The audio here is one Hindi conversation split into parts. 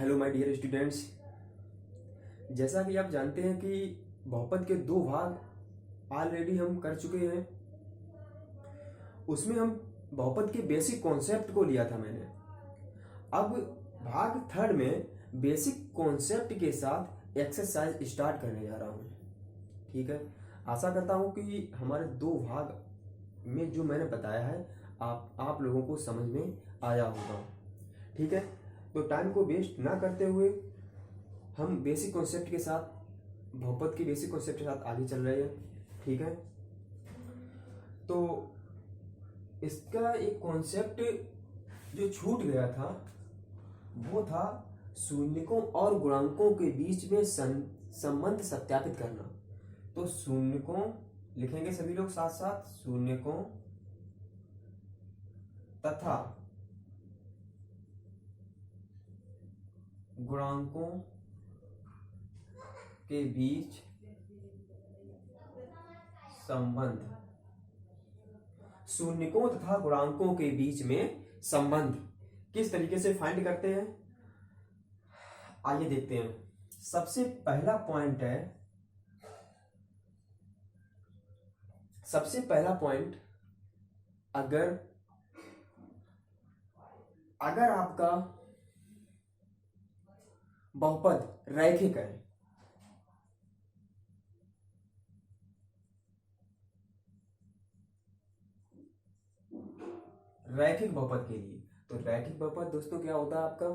Hello my dear students. जैसा कि आप जानते हैं कि बहुपद के दो भाग ऑलरेडी हम कर चुके हैं। उसमें हम बहुपद के बेसिक कॉन्सेप्ट को लिया था मैंने। अब भाग थर्ड में बेसिक कॉन्सेप्ट के साथ एक्सरसाइज स्टार्ट करने जा रहा हूँ। ठीक है, आशा करता हूँ कि हमारे दो भाग में जो मैंने बताया है आप लोगों को समझ में आया होगा। ठीक है, तो टाइम को वेस्ट ना करते हुए हम बेसिक कॉन्सेप्ट के साथ बहुपद के बेसिक कॉन्सेप्ट के साथ आगे चल रहे हैं। ठीक है, तो इसका एक कॉन्सेप्ट जो छूट गया था वो था शून्यकों और गुणांकों के बीच में संबंध सत्यापित करना। तो शून्यकों लिखेंगे सभी लोग साथ साथ, शून्यकों तथा गुणांकों के बीच संबंध। शून्यकों तथा गुणांकों के बीच में संबंध किस तरीके से फाइंड करते हैं, आइए देखते हैं। सबसे पहला पॉइंट, अगर आपका बहुपद रैखिक है, रैखिक बहुपद के लिए, तो रैखिक बहुपद दोस्तों क्या होता है आपका?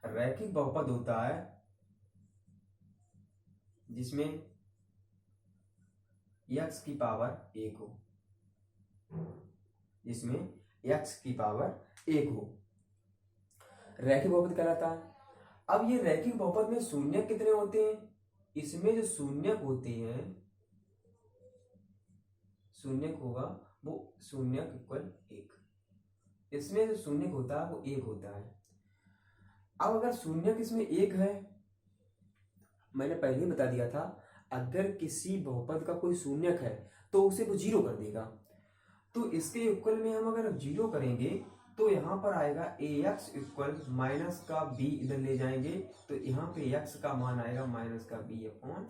रैखिक बहुपद होता है जिसमें x की पावर 1 हो, जिसमें x की पावर 1 हो, रैखिक बहुपद कहलाता है। अब ये रैखिक बहुपद में शून्यक कितने होते हैं? इसमें जो शून्यक होते हैं, शून्यक होगा वो शून्यक इक्वल 1। इसमें जो शून्यक होता है वो 1 होता है। अब अगर शून्यक इसमें 1 है, मैंने पहले ही बता दिया था, अगर किसी बहुपद का कोई शून्यक है तो उसे वो 0 कर देगा। तो इसके इक्वल में हम अगर 0 करेंगे तो यहाँ पर आएगा ax इक्वल माइनस का b, इधर ले जाएंगे तो यहाँ पे x का मान आएगा माइनस का b अपॉन a।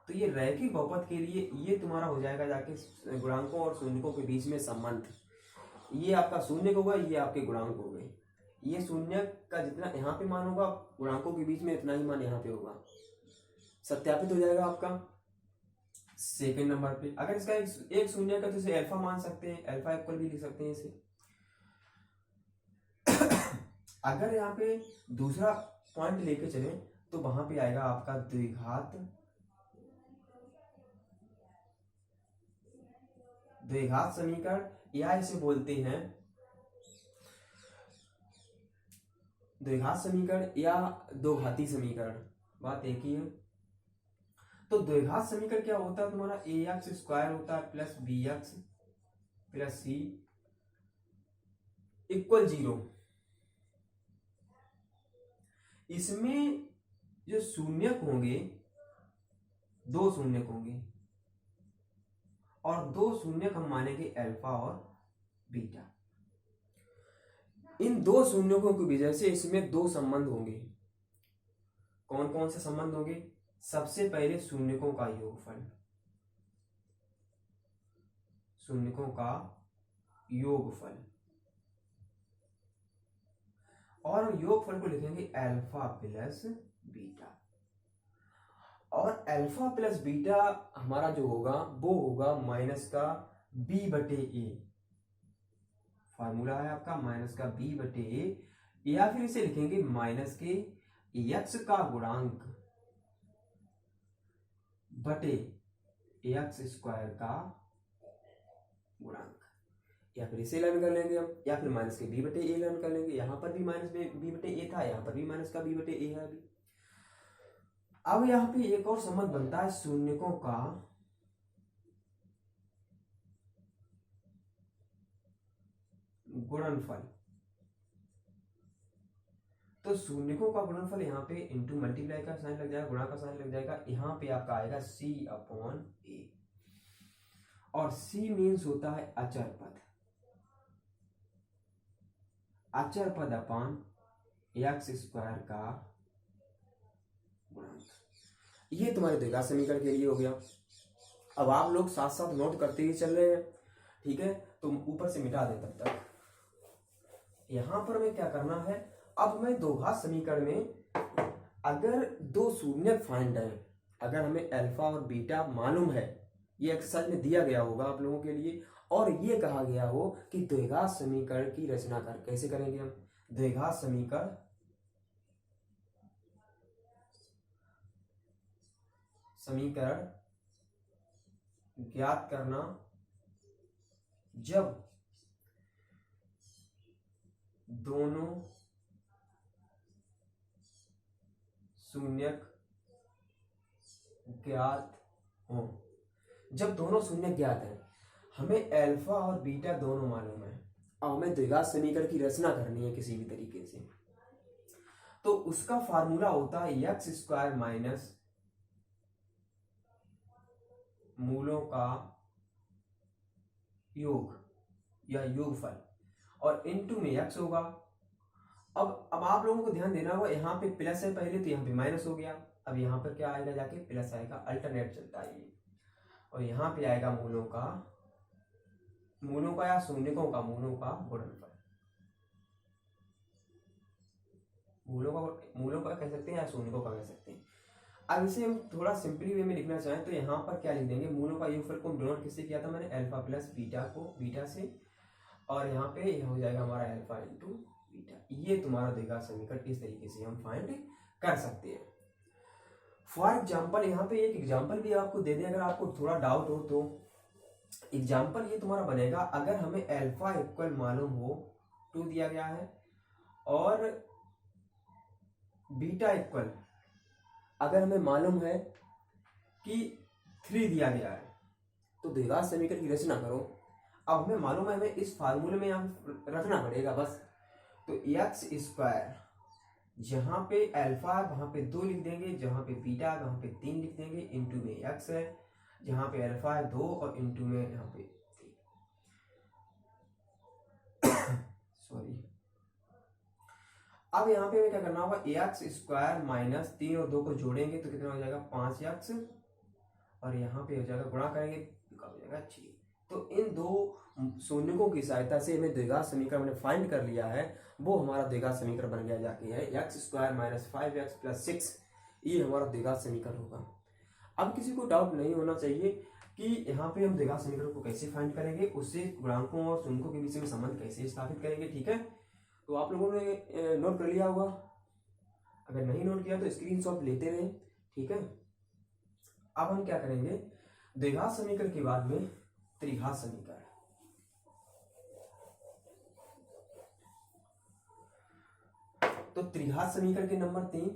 तो ये रैखिक बहुपद के लिए ये तुम्हारा हो जाएगा जाके गुणांकों और शून्यकों के बीच में संबंध। ये आपका शून्यक होगा, ये आपके गुणांक हो गए। ये शून्यक का जितना यहाँ पे मान होगा गुणांकों के बीच में इतना ही मान यहाँ पे होगा, सत्यापित हो जाएगा आपका। सेकंड नंबर पे अगर इसका एक शून्यक है तो इसे अल्फा मान सकते हैं, अल्फा इक्वल भी लिख सकते हैं इसे। अगर यहाँ पे दूसरा पॉइंट लेके चले तो वहां पे आएगा आपका द्विघात समीकरण, या इसे बोलते हैं द्विघात समीकरण या दो घाती समीकरण, बात एक ही है। तो द्विघात समीकरण क्या होता है तुम्हारा? ax स्क्वायर होता है plus bx plus c equal 0। इसमें जो शून्यक होंगे, दो शून्यक होंगे और दो शून्यक हम मानेंगे अल्फा और बीटा। इन दो शून्यकों की वजह से इसमें दो संबंध होंगे। कौन कौन से संबंध होंगे? सबसे पहले शून्यकों का योगफल, शून्यकों का योगफल, और हम योगफल को लिखेंगे अल्फा प्लस बीटा। और अल्फा प्लस बीटा हमारा जो होगा वो होगा माइनस का b बटे ए। फार्मूला है आपका माइनस का b बटे ए, या फिर इसे लिखेंगे माइनस के x का गुणांक बटे x स्क्वायर का गुणांक, या फिर इसे लर्न कर लेंगे हम, या फिर माइनस के b बटे ए लर्न कर लेंगे। यहां पर भी माइनस b बटे ए था, यहां पर भी माइनस का b बटे ए है अभी। अब यहां पे एक और संबंध बनता है शून्यकों का गुणनफल। तो शून्यकों का गुणनफल यहाँ पे इंटू मल्टीप्लाई का साइन लग जाएगा, गुणा का साइन लग जाएगा, यहाँ पे आपका आएगा c अपॉन ए, और c मीन्स होता है अचर पद, अचर पद अपान एक्स स्क्वायर का गुणांक। ये तुम्हारे द्विघात समीकरण के लिए हो गया। अब आप लोग साथ साथ नोट करते ही चल रहे हैं, ठीक है, तो ऊपर से मिटा दे तब तक। यहां पर हमें क्या करना है, अब मैं द्विघात समीकरण में अगर दो शून्य फाइंड है, अगर हमें अल्फा और बीटा मालूम है, ये एक्सरसाइज में दिया गया होगा आप लोगों के लिए, और ये कहा गया हो कि द्विघात समीकरण की रचना कर कैसे करेंगे हम। द्विघात समीकरण ज्ञात करना जब दोनों शून्यक ज्ञात हो। जब दोनों शून्य ज्ञात है, हमें अल्फा और बीटा दोनों मालूम है, अब हमें द्विघात समीकरण की रचना करनी है किसी भी तरीके से, तो उसका फार्मूला होता है एक्स स्क्वायर माइनस मूलों का योग या योगफल, और इनटू में एक्स होगा। अब आप लोगों को ध्यान देना होगा, यहाँ पे प्लस है पहले, तो यहाँ पे माइनस हो गया, अब यहाँ पर क्या आएगा, जाके प्लस आएगा, अल्टरनेट चलता है ये, और यहाँ पे आएगा मूलों का या शून्यकों का मूलों का गुणनफल। मूलों का कह सकते हैं या शून्यकों का कह सकते हैं। अब इसे हम थोड़ा सिंपली वे में लिखना चाहें तो यहाँ पर क्या लिख देंगे, मूलों का योगफल को डिनोट किससे किया था मैंने, अल्फा प्लस बीटा को बीटा से, और यहाँ पे हो जाएगा हमारा अल्फा इंटू बीटा। ये तुम्हारा द्विघात समीकरण इस तरीके से हम फाइंड कर सकते हैं। फॉर एग्जाम्पल यहाँ पे एक एग्जाम्पल भी आपको दे दें, अगर आपको थोड़ा डाउट हो तो। एग्जाम्पल ये तुम्हारा बनेगा, अगर हमें अल्फा इक्वल मालूम हो 2 दिया गया है, और बीटा इक्वल अगर हमें मालूम है कि 3 दिया गया है, तो द्विघात समीकरण की रचना करो। अब हमें मालूम है, हमें इस फार्मूले में यहाँ रखना पड़ेगा बस। तो एक्स स्क्वायर, जहां पे अल्फा वहां पे 2 लिख देंगे, जहां पे बीटा वहां पे 3 लिख देंगे, इंटू में एक्स है, जहां पे अल्फा है 2 और इंटू में यहाँ पे 3 सॉरी। अब यहाँ पे हमें क्या करना होगा, एक्स स्क्वायर माइनस 3 और 2 को जोड़ेंगे तो कितना हो जाएगा 5x, और यहाँ पे हो जाएगा गुणा करेंगे तो हो जाएगा 6। तो इन दो शून्यकों की सहायता से हमें द्विघात समीकरण हमने फाइंड कर लिया है, वो हमारा द्विघात समीकरण बन गया जाके है x square minus 5x plus 6। ये हमारा द्विघात समीकरण होगा। अब किसी को डाउट नहीं होना चाहिए कि यहाँ पे हम द्विघात समीकरण को कैसे फाइंड करेंगे, उससे गुणांकों और शून्यकों के बीच में संबंध कैसे स्थापित करेंगे, ठीक है। तो आप लोगों ने नोट कर लिया होगा, अगर नहीं नोट किया तो स्क्रीनशॉट लेते रहें, ठीक है। अब हम क्या करेंगे, द्विघात समीकरण के बाद में त्रिघात समीकरण। तो त्रिघात समीकरण के नंबर 3,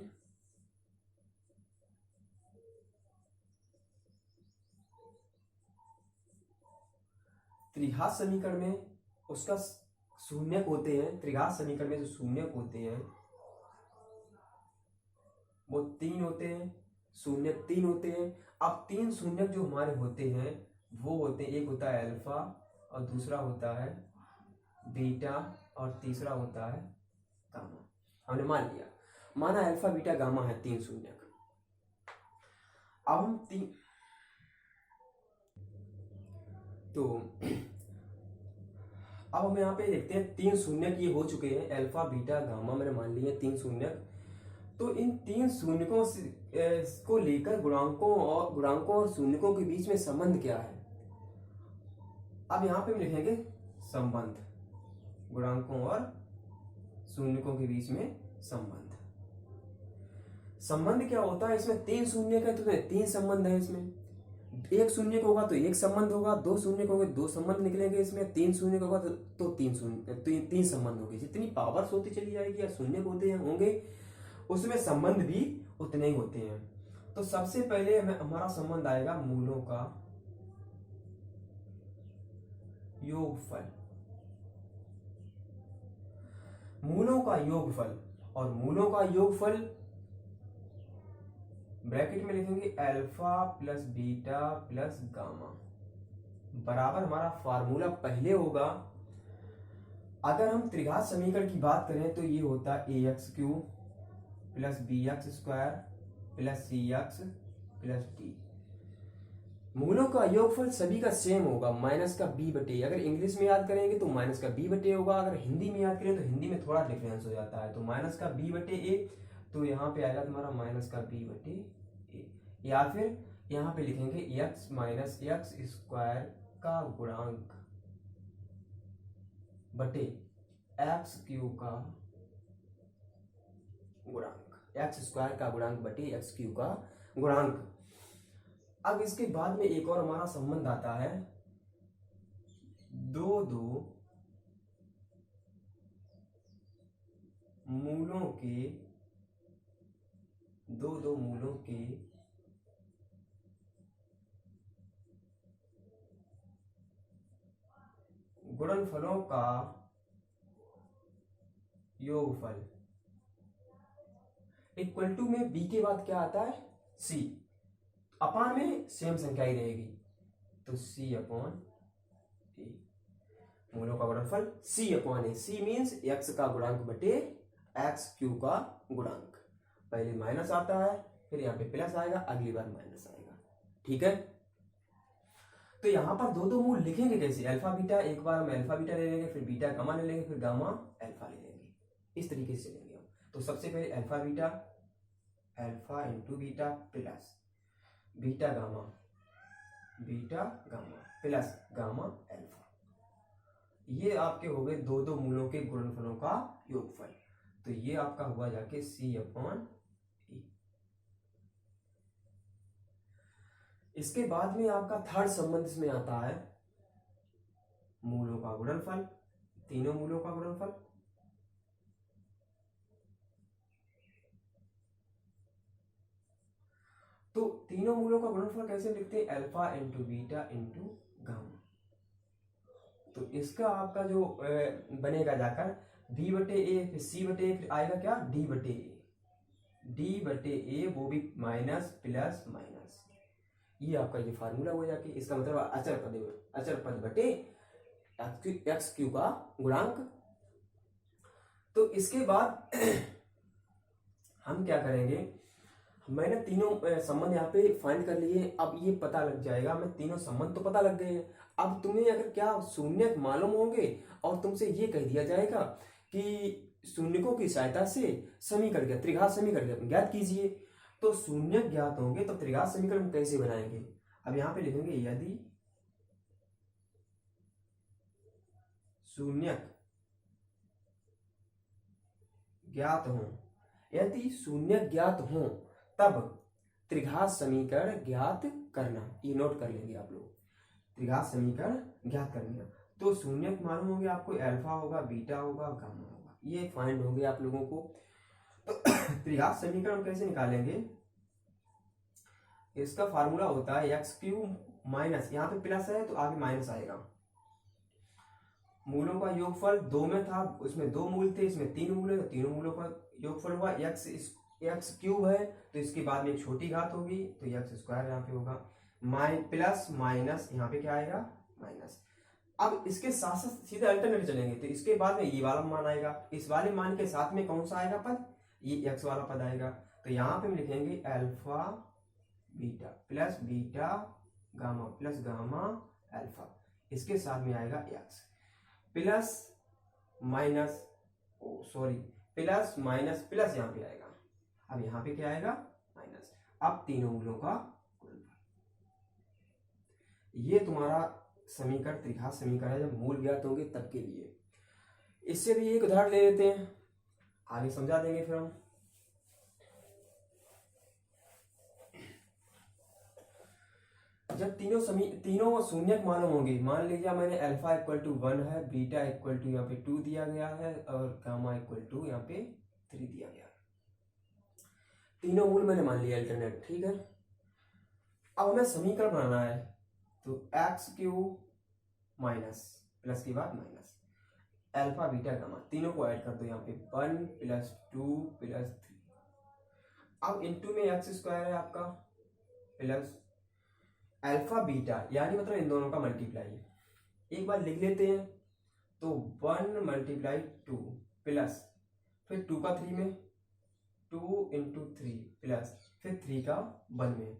त्रिघात समीकरण में उसका शून्यक होते हैं, त्रिघात समीकरण में जो शून्यक होते हैं वो 3 होते हैं, शून्यक 3 होते हैं। अब 3 शून्यक जो हमारे होते हैं वो होते हैं, एक होता है अल्फा और दूसरा होता है बीटा और तीसरा होता है गामा। हमने मान लिया, माना अल्फा बीटा गामा है 3 शून्यक। अब हम तो अब हम यहाँ पे देखते हैं 3 शून्यक ये हो चुके हैं, अल्फा बीटा गामा मैंने मान लिए 3 शून्यक। तो इन 3 शून्यकों को लेकर गुणांकों और शून्यकों के बीच में संबंध क्या है। अब यहाँ पे हम लिखेंगे संबंध, गुणांकों और शून्यकों के बीच में संबंध। संबंध क्या होता है, इसमें 3 शून्यक है तो 3 संबंध है। इसमें एक शून्य होगा तो एक संबंध होगा, 2 शून्य होंगे 2 संबंध निकलेंगे, इसमें 3 शून्य होगा तो 3 संबंध होंगे। जितनी पावर्स होती चली जाएगी या शून्य होते हैं होंगे, उसमें संबंध भी उतने ही होते हैं। तो सबसे पहले हमारा संबंध आएगा मूलों का योगफल। मूलों का योगफल, और मूलों का योगफल ब्रैकेट में लिखेंगे alpha plus beta plus gamma, बराबर हमारा फार्मूला पहले होगा अगर हम त्रिघात समीकरण की बात करें तो ये होता है A X cube plus B X square plus C X plus D. मूलों का योगफल सभी का सेम होगा, माइनस का बी बटे। अगर इंग्लिश में याद करेंगे तो माइनस का बी बटे होगा, अगर हिंदी में याद करें तो हिंदी में थोड़ा डिफरेंस हो जाता है। तो माइनस का बी बटे ए, तो यहाँ पे आएगा तुम्हारा माइनस का बी बटे ए, या फिर यहाँ पे लिखेंगे एक्स माइनस एक्स स्क्वायर का गुणांक बटे एक्स क्यू का गुणांक, एक्स स्क्वायर का गुणांक बटे एक्स क्यू का गुणांक। अब इसके बाद में एक और हमारा संबंध आता है, दो मूलों के गुणनफलों का योगफल इक्वल टू में बी के बाद क्या आता है सी, अपान में सेम संख्या ही रहेगी, तो सी अपॉन ए। मूलों का गुणनफल सी अपॉन ए, सी मीन्स एक्स का गुणांक बटे एक्स क्यू का गुणांक। पहले माइनस आता है, फिर यहाँ पे प्लस आएगा, अगली बार माइनस आएगा। ठीक है, तो यहाँ पर दो मूल लिखेंगे कैसे, अल्फा बीटा, एक बार हम अल्फा बीटा ले लेंगे, फिर बीटा गामा ले लेंगे, फिर गामा अल्फा ले लेंगे, इस तरीके से लेंगे हम। तो सबसे पहले alpha beta, alpha into beta plus beta gamma plus gamma alpha, ये आपके हो गए दो मूलों के गुणनफलों का योगफल। तो ये आपका हुआ जाके सी अपॉन ए। इसके बाद में आपका थर्ड संबंध इसमें आता है मूलों का गुणनफल, तीनों मूलों का गुणनफल। तो तीनों मूलों का गुणनफल कैसे लिखते हैं, alpha into beta into gamma. तो इसका आपका जो बनेगा जाकर बी बटे ए, फिर सी बटे ए, फिर आएगा क्या डी बटे ए, वो भी माइनस प्लस माइनस। ये आपका ये फार्मूला हो जाके, इसका मतलब अचर पद बटे एक्स क्यू का गुणांक। तो इसके बाद हम क्या करेंगे, मैंने तीनों संबंध यहाँ पे फाइंड कर लिए। अब ये पता लग जाएगा, मैं तीनों संबंध तो पता लग गए हैं। अब तुम्हें अगर क्या शून्य मालूम होंगे और तुमसे ये कह दिया जाएगा कि शून्यकों की सहायता से समीकरण, त्रिघात समीकरण ज्ञात कीजिए, तो शून्य ज्ञात होंगे तो त्रिघात समीकरण कैसे बनाएंगे। अब यहाँ पे लिखेंगे यदि शून्य ज्ञात हो तब त्रिघात समीकरण ज्ञात करना। ये नोट कर लेंगे आप लोग, त्रिघात समीकरण ज्ञात करना। तो शून्य मालूम होंगे आपको, अल्फा होगा, बीटा होगा, गामा होगा, ये फाइंड होंगे आप लोगों को। तो त्रिघात समीकरण कैसे निकालेंगे, इसका फार्मूला होता है एक्स क्यू माइनस, यहाँ पे प्लस है तो आगे माइनस आएगा, मूलों का योगफल दो में था, उसमें दो मूल थे, इसमें तीन मूल है, तो तीनों मूलों का योगफल हुआ। एक्स क्यूब है तो इसके बाद में एक छोटी घात होगी, तो एक्स स्क्वायर यहाँ पे होगा, प्लस माइनस यहाँ पे क्या आएगा माइनस। अब इसके साथ साथ सीधे अल्टरनेट चलेंगे, तो इसके बाद में ये वाला मान आएगा, इस वाले मान के साथ में कौन सा आएगा पद, ये एक्स वाला पद आएगा। तो यहाँ पे हम लिखेंगे alpha beta gamma plus gamma alpha, इसके साथ में आएगा एक्स प्लस माइनस प्लस यहाँ पे आएगा। अब यहाँ पे क्या आएगा माइनस। अब तीनों मूलों का गुणनफल, ये तुम्हारा समीकरण त्रिघात समीकरण है, जब मूल ज्ञात होंगे तब के लिए। इससे भी एक उदाहरण ले लेते हैं, आगे समझा देंगे फिर हम। जब तीनों शून्य मालूम होंगे, मान लीजिए मैंने अल्फा इक्वल टू 1 है, बीटा इक्वल टू यहाँ पे 2 दिया गया है, और गामा इक्वल टू यहाँ पे 3 दिया गया है। तीनों मूल मैंने मान लिया अल्टरनेट, ठीक है। अब हमें समीकरण बनाना है, तो एक्स क्यूब माइनस प्लस के बाद माइनस अल्फा बीटा गामा, तीनों को ऐड कर दो यहाँ पे 1 + 2 + 3। अब इनटू में एक्स स्क्वायर है आपका प्लस अल्फा बीटा, यानी मतलब इन दोनों का मल्टीप्लाई। एक बार लिख लेते हैं, तो 1 मल्टीप्लाई 2 प्लस फिर 2 का 3 में 2 इंटू 3 प्लस फिर 3 का 1 में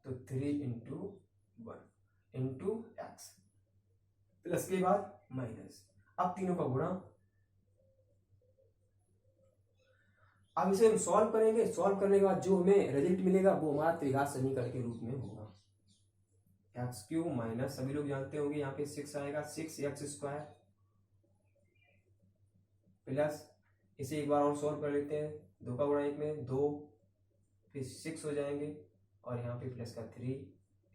तो 3 इंटू 1 इंटू एक्स प्लस के बाद माइनस। अब तीनों का गुणा। अब इसे हम सॉल्व करेंगे। सॉल्व करने के बाद जो हमें रिजल्ट मिलेगा वो हमारा त्रिघात समीकरण के रूप में होगा एक्स क्यूब माइनस, सभी लोग जानते होंगे यहाँ पे 6 आएगा, 6x² प्लस इसे एक बार और सॉल्व कर लेते हैं। 2 का गुणा 1 में 2 फिर 6 हो जाएंगे और यहाँ पे प्लस का 3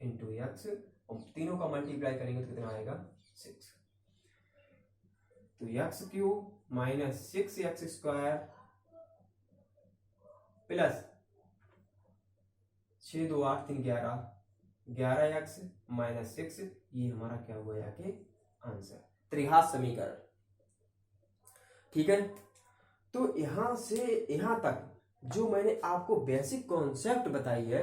इंटू एक्स और तीनों का मल्टीप्लाई करेंगे तो कितना आएगा 6। तो x cube minus 6x² plus 6 2 8 3 11 11x minus 6, ये हमारा क्या हुआ यहाँ के आंसर त्रिघात समीकरण। ठीक है, तो यहां से यहां तक जो मैंने आपको बेसिक कॉन्सेप्ट बताई है,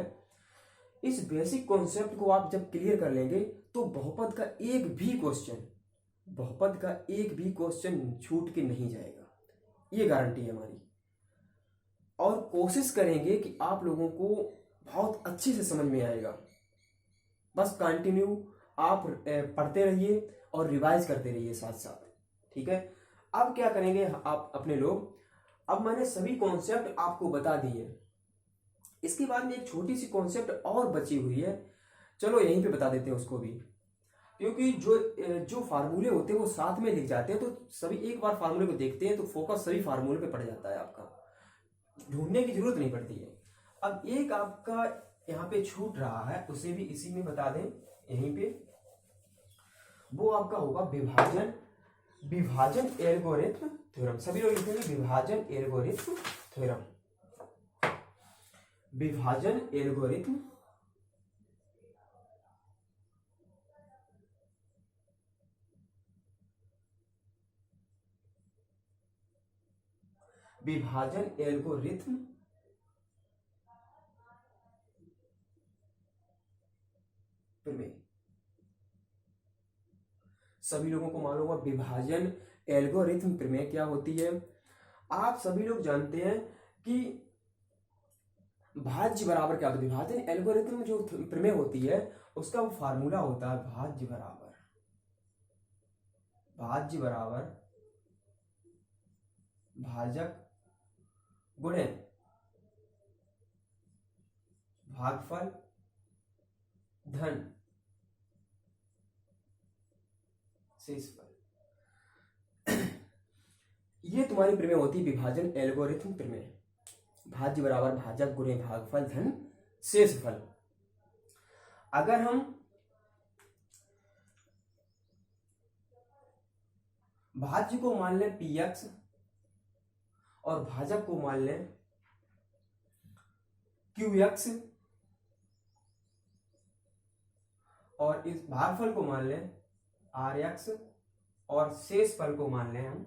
इस बेसिक कॉन्सेप्ट को आप जब क्लियर कर लेंगे तो बहुपद का एक भी क्वेश्चन छूट के नहीं जाएगा, ये गारंटी है हमारी। और कोशिश करेंगे कि आप लोगों को बहुत अच्छे से समझ में आएगा। बस कंटिन्यू आप पढ़ते रहिए और रिवाइज करते रहिए साथ साथ। ठीक है, अब क्या करेंगे आप अपने लोग, अब मैंने सभी कॉन्सेप्ट आपको बता दिए। इसके बाद में एक छोटी सी कॉन्सेप्ट और बची हुई है, चलो यहीं पे बता देते हैं उसको भी, क्योंकि जो फार्मूले होते हैं वो साथ में लिख जाते हैं, तो सभी एक बार फार्मूले को देखते हैं तो फोकस सभी फार्मूले पे पड़ जाता है, आपका ढूंढने की जरूरत नहीं पड़ती है। अब एक आपका यहाँ पे छूट रहा है, उसे भी इसी में बता दें यहीं पे, वो आपका होगा विभाजन एल्गोरिथम थ्योरम। सभी लोग लिखेंगे विभाजन एल्गोरिथम थ्योरम। विभाजन एल्गोरिथम प्रमेय। सभी लोगों को मालूम होगा विभाजन एल्गोरिथम प्रमेय क्या होती है। आप सभी लोग जानते हैं कि भाज्य बराबर क्या होता है। विभाजन एल्गोरिथम जो प्रमेय होती है उसका वो फार्मूला होता है भाज्य बराबर भाजक गुणे भागफल धन शेषफल। ये तुम्हारी प्रमेय होती है विभाजन एल्गोरिथम प्रमेय। भाज्य बराबर भाजक गुणे भागफल धन शेषफल। अगर हम भाज्य को मान लें px और भाजक को मान लें qx और इस भागफल को मान लें rx और शेषफल को मान लें हम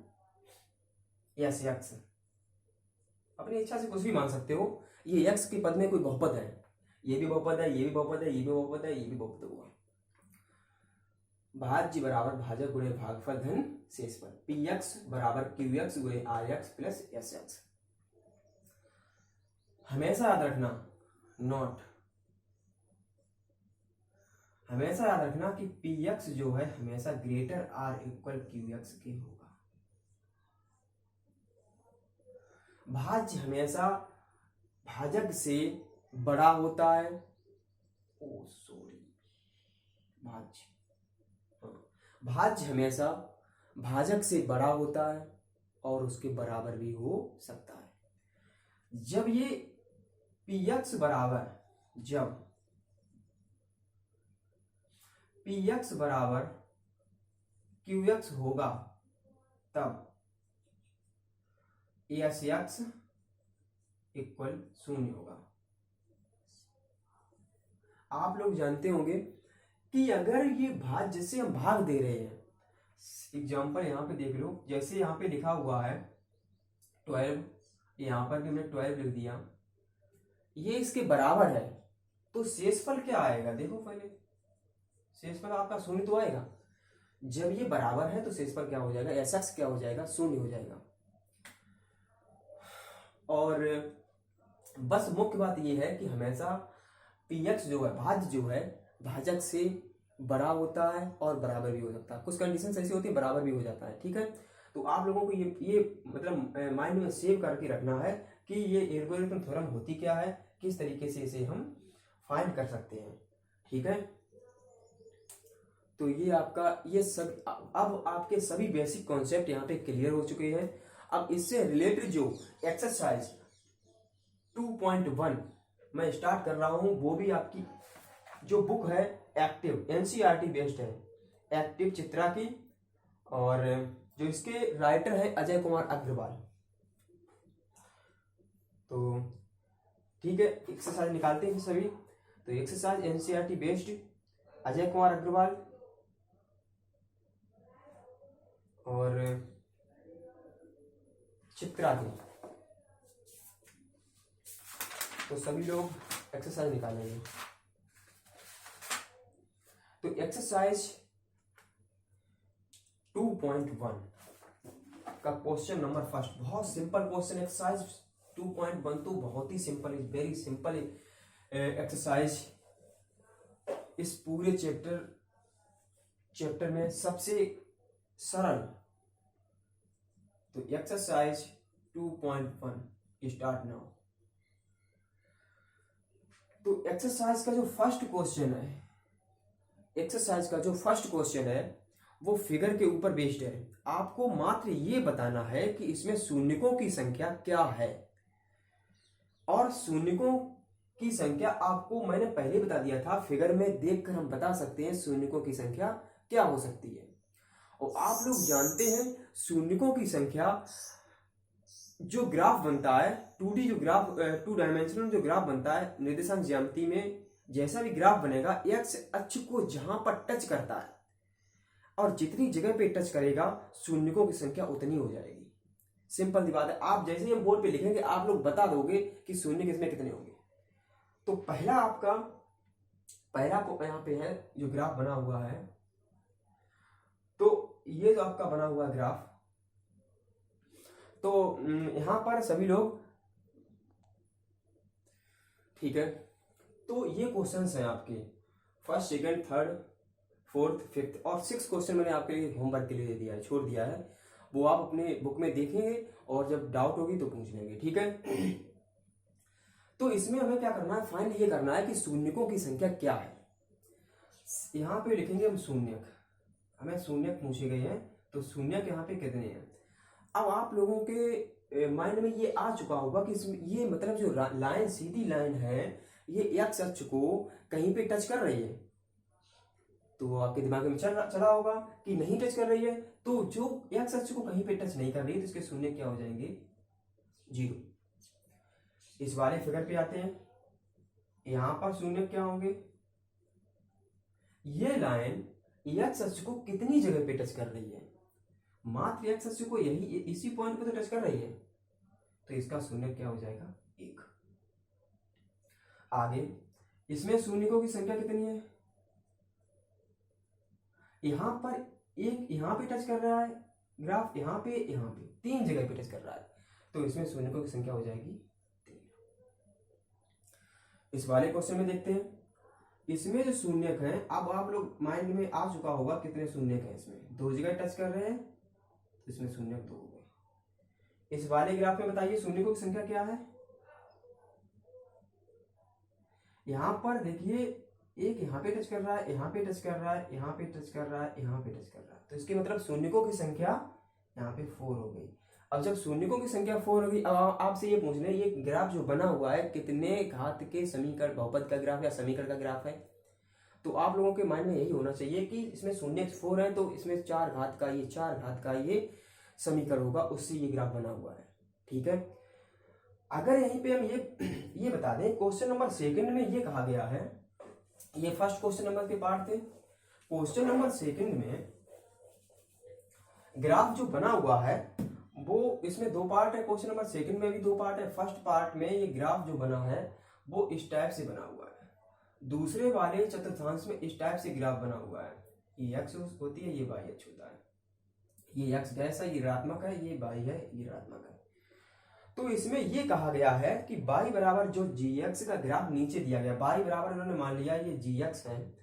sx। अपनी इच्छा से कुछ भी मान सकते हो। ये x के पद में कोई बहुपद है, ये भी बहुपद है, ये भी बहुपद है, ये भी बहुपद है, ये भी बहुपद हुआ। भाज्य बराबर भाजक गुणे भागफल धन शेषफल। px बराबर qx गुणे rx प्लस sx। हमेशा याद रखना हमेशा याद रखना कि px जो है हमेशा ग्रेटर आर इक्वल qx के होगा। भाज्य हमेशा भाजक से बड़ा होता है। भाज्य हमेशा भाजक से बड़ा होता है और उसके बराबर भी हो सकता है। जब ये px बराबर qx होगा तब sx इक्वल 0 होगा। आप लोग जानते होंगे कि अगर ये भाज्य जैसे हम भाग दे रहे हैं, एग्जाम्पल यहाँ पे देख लो, जैसे यहाँ पे लिखा हुआ है 12, यहाँ पर भी हमने 12 लिख दिया, ये इसके बराबर है, तो शेषफल क्या आएगा देखो पहले। शेषफल आपका 0 तो आएगा। जब ये बराबर है तो शेष पर क्या हो जाएगा, एस एक्स क्या हो जाएगा, शून्य हो जाएगा। और बस मुख्य बात ये है कि हमेशा पी एक्स जो है, भाज्य जो है, भाजक से बड़ा होता है और बराबर भी हो सकता है। कुछ कंडीशन ऐसी होती है बराबर भी हो जाता है, ठीक है। तो आप लोगों को ये मतलब माइंड में सेव करके रखना है कि ये एल्गोरिथम थ्योरम होती क्या है, किस तरीके से इसे हम फाइंड कर सकते हैं, ठीक है। तो ये आपका ये सब, अब आपके सभी बेसिक कॉन्सेप्ट यहाँ पे क्लियर हो चुके हैं। अब इससे रिलेटेड जो एक्सरसाइज 2.1 मैं स्टार्ट कर रहा हूँ, वो भी आपकी जो बुक है एक्टिव एनसीईआरटी बेस्ड है, एक्टिव चित्रा की, और जो इसके राइटर है अजय कुमार अग्रवाल। तो ठीक है, एक्सरसाइज निकालते हैं सभी। तो exercise NCERT based Ajay Kumar Agrawal और चित्रा की। तो सभी लोग एक्सरसाइज निकालेंगे। तो एक्सरसाइज 2.1 का क्वेश्चन नंबर फर्स्ट, बहुत सिंपल क्वेश्चन। एक्सरसाइज 2.1 तो बहुत ही simple, is very simple exercise. इस पूरे चैप्टर में सबसे सरल। तो एक्सरसाइज 2.1 स्टार्ट नाउ। तो एक्सरसाइज का जो फर्स्ट क्वेश्चन है, एक्सरसाइज का जो फर्स्ट क्वेश्चन है वो फिगर के ऊपर बेस्ड है। आपको मात्र ये बताना है कि इसमें शून्यकों की संख्या क्या है, और शून्यकों की संख्या आपको मैंने पहले बता दिया था, फिगर में देखकर हम बता सकते हैं शून्यकों की संख्या क्या हो सकती है। और आप लोग जानते हैं शून्यकों की संख्या, जो ग्राफ बनता है 2D जो ग्राफ 2 डायमेंशनल जो ग्राफ बनता है निर्देशांक ज्यामिति में, जैसा भी ग्राफ बनेगा एक्स अक्ष को जहां पर टच करता है और जितनी जगह पे टच करेगा शून्यकों की संख्या उतनी हो जाएगी। सिंपल सी बात है। आप जैसे ही हम बोर्ड पे लिखेंगे आप लोग बता दोगे कि शून्य किसमें कितने होंगे। तो पहला यहाँ पे है जो ग्राफ बना हुआ है। तो ये जो आपका बना हुआ ग्राफ, तो यहां पर सभी लोग, ठीक है। तो ये क्वेश्चंस हैं आपके first, second, third, fourth, fifth और सिक्स क्वेश्चन मैंने आपके लिए होमवर्क के लिए दे दिया है, छोड़ दिया है। वो आप अपने बुक में देखेंगे और जब डाउट होगी तो पूछ लेंगे, ठीक है। तो इसमें हमें क्या करना है, फाइंड ये करना है कि शून्यकों की संख्या क्या है। यहाँ पे लिखेंगे हम शून्यक, हमें शून्यक पूछे गए हैं, तो शून्यक यहाँ पे कितने हैं। अब आप लोगों के माइंड में ये आ चुका होगा कि इसमें ये मतलब जो लाइन, सीधी लाइन है, ये एक्स अक्ष को कहीं पे टच कर रही है। तो आपके दिमाग में चला होगा कि नहीं टच कर रही है। तो जो एक्स अक्ष को कहीं पे टच नहीं कर रही है तो इसके शून्य क्या हो जाएंगे, 0। इस वाले फिगर पे आते हैं, यहां पर शून्य क्या होंगे, ये लाइन एक्स अक्ष को कितनी जगह पे टच कर रही है, मात्र एक्स अक्ष को यही इसी पॉइंट पे तो टच कर रही है, तो इसका शून्य क्या हो जाएगा, 1। आगे इसमें शून्यकों की संख्या कितनी है, यहां पर एक यहां पे टच कर रहा है ग्राफ, यहां पे 3 जगह पे टच कर रहा है, तो इसमें शून्यकों की संख्या हो जाएगी 3। इस वाले क्वेश्चन में देखते हैं, इसमें जो शून्यक है, अब आप लोग माइंड में आ चुका होगा कितने शून्यक हैं। इसमें 2 जगह टच कर रहे हैं, इसमें शून्यक 2 हो गए। इस वाले ग्राफ में बताइए शून्यकों की संख्या क्या है। यहां पर देखिए, एक यहाँ पे टच कर रहा है, यहाँ पे टच कर रहा है, यहाँ पे टच कर रहा है, यहाँ पे टच कर रहा है, तो इसके मतलब शून्यकों की संख्या यहाँ पे 4 हो गई। अब जब शून्यकों की संख्या 4 होगी, अब आपसे ये पूछ रहे, ये ग्राफ जो बना हुआ है कितने घात के समीकरण, बहुपद का ग्राफ या समीकरण का ग्राफ है। तो आप लोगों के माइंड में यही होना चाहिए कि इसमें शून्य 4 है, तो इसमें 4 घात का ये समीकरण होगा, उससे ये ग्राफ बना हुआ है, ठीक है। अगर यहीं पे हम ये बता दें, क्वेश्चन नंबर सेकंड में ये कहा गया है, ये फर्स्ट क्वेश्चन नंबर के पार्ट थे। क्वेश्चन नंबर सेकंड में ग्राफ जो बना हुआ है वो, इसमें 2 पार्ट है, क्वेश्चन नंबर सेकंड में भी 2 पार्ट है। फर्स्ट पार्ट में ये ग्राफ जो बना है वो इस टाइप से बना हुआ है, दूसरे वाले चतुर्थांश में इस टाइप से ग्राफ बना हुआ है। ये x होती है, ये y h होता है। ये x डैश है, ये ऋणात्मक है, ये y है, ये ऋणात्मक है। तो इसमें ये कहा गया है कि y बराबर जो gx का ग्राफ नीचे दिया गया, y बराबर इन्होंने मान लिया ये gx है,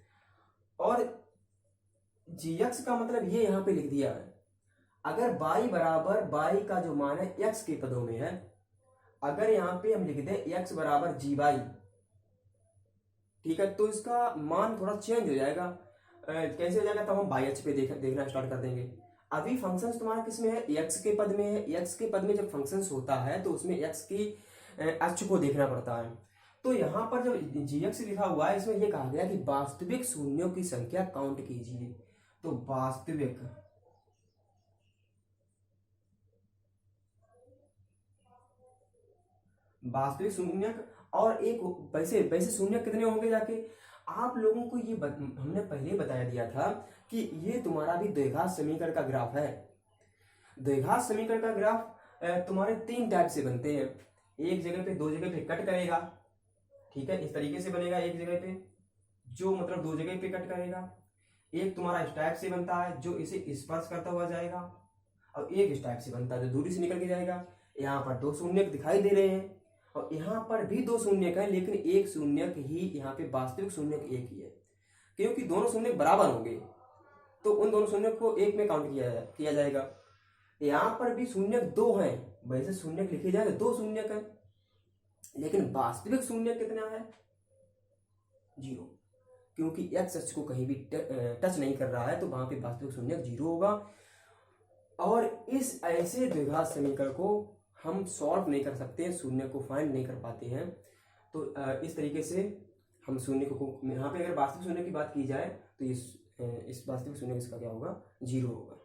और gx का मतलब ये यहाँ पे लिख दिया है। अगर y बराबर y का जो मान है x के पदों में है, अगर यहाँ पे हम लिख दें x बराबर gy, ठीक है, तो इसका मान थोड़ा चेंज हो जाएगा। कैसे हो जाएगा, तब हम y h पे देखना स्टार्ट कर देंगे। अभी फंक्शंस तुम्हारा किस में है, x के पद में है। x के पद में जब फंक्शंस होता है तो उसमें x की h को देखना पड़ता है। तो यहाँ पर जब gx लिखा हुआ है, इसमें यह कहा गया कि वास्तविक शून्यों की संख्या काउंट कीजिए। तो वास्तविक शून्य, और एक वैसे वैसे शून्य कितने होंगे जाके, आप लोगों को ये हमने पहले बता दिया था कि ये तुम्हारा भी द्विघात समीकरण का ग्राफ है। द्विघात समीकरण का ग्राफ तुम्हारे 3 टाइप से बनते हैं। एक जगह पे, 2 जगह पे कट करेगा, ठीक है, इस तरीके से बनेगा एक जगह पे, जो मतलब 2 जगह पे कट करेगा। एक तुम्हारा इस टाइप से बनता है जो इसे स्पर्श करता हुआ जाएगा, और एक इस टाइप से बनता है जो दूरी से निकल के जाएगा। यहाँ पर 2 शून्य दिखाई दे रहे हैं, और यहाँ पर भी 2 शून्य है, लेकिन एक शून्य ही यहाँ पे वास्तविक शून्य एक ही है, क्योंकि दोनों शून्य बराबर होंगे तो उन दोनों शून्य को एक में काउंट किया जाएगा। यहाँ पर भी शून्य 2 हैं, वैसे शून्य लिखे जाए 2 शून्य है, लेकिन वास्तविक शून्य कितना है, 0, क्योंकि x अक्ष को कहीं भी टच नहीं कर रहा है, तो वहां पे वास्तविक शून्य 0 होगा। और इस ऐसे द्विघात समीकरण को हम सॉल्व नहीं कर सकते, शून्य को फाइंड नहीं कर पाते हैं। तो इस तरीके से हम शून्य को, यहाँ पे अगर वास्तविक शून्य की बात की जाए तो इस वास्तविक शून्य इसका क्या होगा, 0 होगा,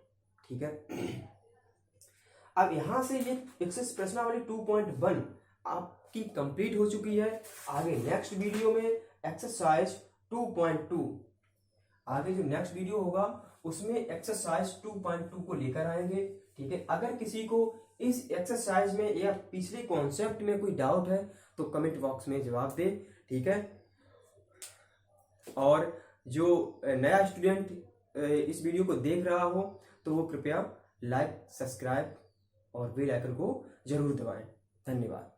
ठीक है। अब यहाँ से ये एक्सरसाइज प्रश्नावली 2.1 आपकी कंप्लीट हो चुकी है। आगे नेक्स्ट वीडियो में एक्सरसाइज 2.2, आगे जो नेक्स्ट वीडियो होगा उसमें एक्सरसाइज 2.2 को लेकर आएंगे, ठीक है। अगर किसी को इस एक्सरसाइज में या पिछले कॉन्सेप्ट में कोई डाउट है तो कमेंट बॉक्स में जवाब दे, ठीक है। और जो नया स्टूडेंट इस वीडियो को देख रहा हो तो वो कृपया लाइक, सब्सक्राइब और बेल आइकन को जरूर दबाएं। धन्यवाद।